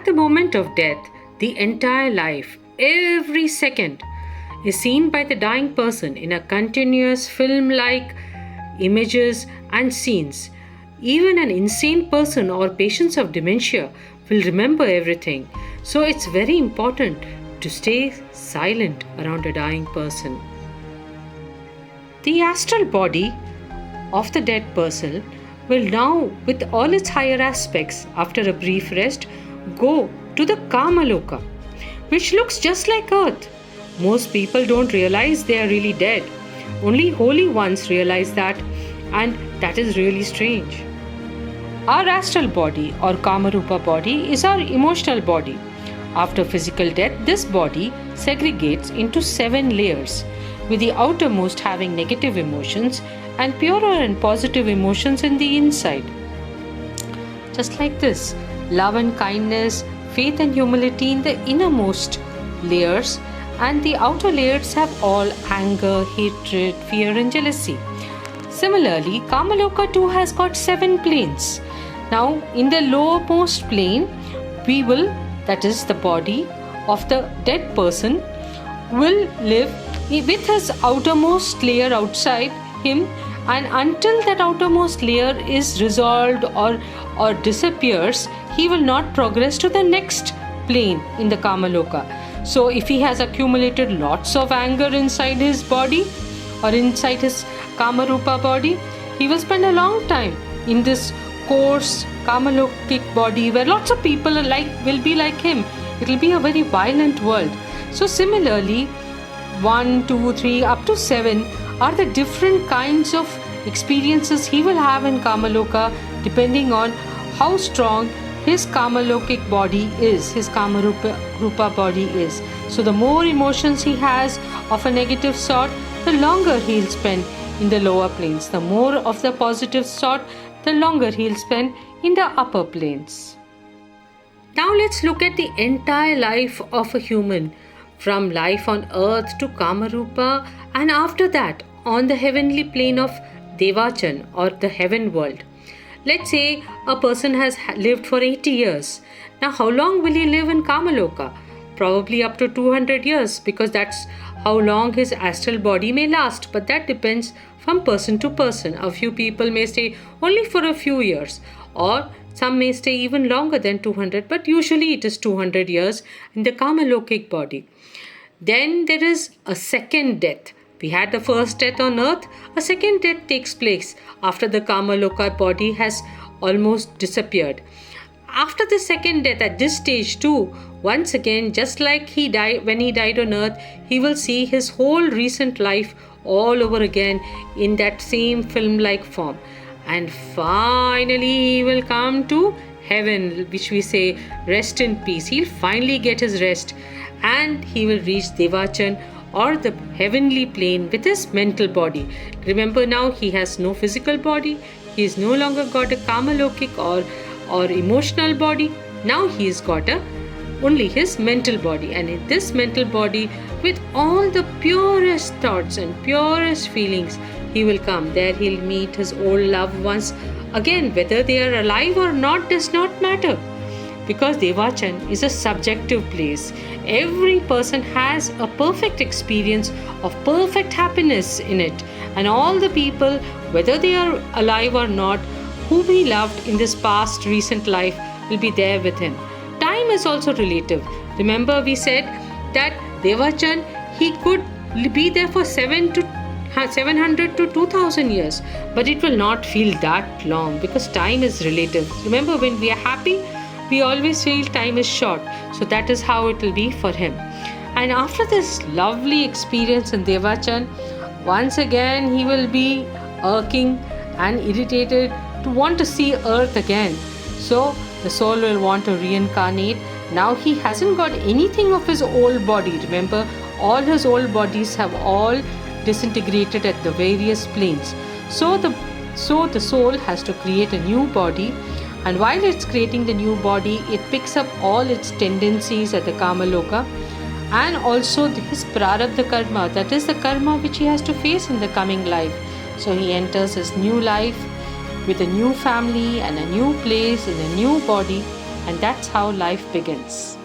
the moment of death, the entire life, every second, is seen by the dying person in a continuous film like images and scenes. Even an insane person or patients of dementia will remember everything. So it's very important to stay silent around a dying person. The astral body of the dead person will now, with all its higher aspects, after a brief rest, go to the Kamaloka, which looks just like Earth. Most people don't realize they are really dead. Only holy ones realize that, and that is really strange. Our astral body or Kamarupa body is our emotional body. After physical death, this body segregates into 7 layers, with the outermost having negative emotions and purer and positive emotions in the inside. Just like this, love and kindness, faith and humility in the innermost layers, and the outer layers have all anger, hatred, fear and jealousy. Similarly, Kamaloka too has got 7 planes. Now, in the lowermost plane, that is the body of the dead person, will live with his outermost layer outside him, and until that outermost layer is resolved or disappears, he will not progress to the next plane in the Kamaloka. So if he has accumulated lots of anger inside his body or inside his Kamarupa body, he will spend a long time in this coarse Kamalokic body where lots of people will be like him. It will be a very violent world. So similarly, 1, 2, 3 up to 7 are the different kinds of experiences he will have in Kamaloka depending on how strong his Kamalokic body is, his Kamarupa body is. So the more emotions he has of a negative sort, the longer he'll spend in the lower planes. The more of the positive sort, the longer he'll spend in the upper planes. Now let's look at the entire life of a human, from life on earth to Kamarupa, and after that on the heavenly plane of Devachan or the heaven world. Let's say a person has lived for 80 years. Now how long will he live in Kamaloka? Probably up to 200 years, because that's how long his astral body may last, but that depends from person to person. A few people may stay only for a few years, or some may stay even longer than 200, but usually it is 200 years in the Kamalokic body. Then there is a second death. We had the first death on earth. A second death takes place after the Kamaloka body has almost disappeared. After the second death, at this stage too, once again, just like he died when he died on earth, he will see his whole recent life all over again in that same film-like form. And finally he will come to heaven, which we say rest in peace. He'll finally get his rest, and he will reach Devachan or the heavenly plane with his mental body. Remember, now he has no physical body. He is no longer got a Kamalokic or emotional body. Now he has got only his mental body, and in this mental body, with all the purest thoughts and purest feelings, he will come. There he'll meet his old loved ones again. Whether they are alive or not does not matter, because Devachan is a subjective place. Every person has a perfect experience of perfect happiness in it, and all the people, whether they are alive or not, whom he loved in this past recent life, will be there with him. Time is also relative. Remember, we said that Devachan, he could be there for 700 to 2000 years, but it will not feel that long, because time is relative. Remember, when we are happy, we always feel time is short. So that is how it will be for him. And after this lovely experience in Devachan, once again he will be irking and irritated to want to see earth again. So the soul will want to reincarnate. Now he hasn't got anything of his old body. Remember, all his old bodies have all disintegrated at the various planes. So the soul has to create a new body, and while it's creating the new body, it picks up all its tendencies at the Kamaloka, and also his prarabdha karma, that is the karma which he has to face in the coming life. So he enters his new life with a new family and a new place in a new body, and that's how life begins.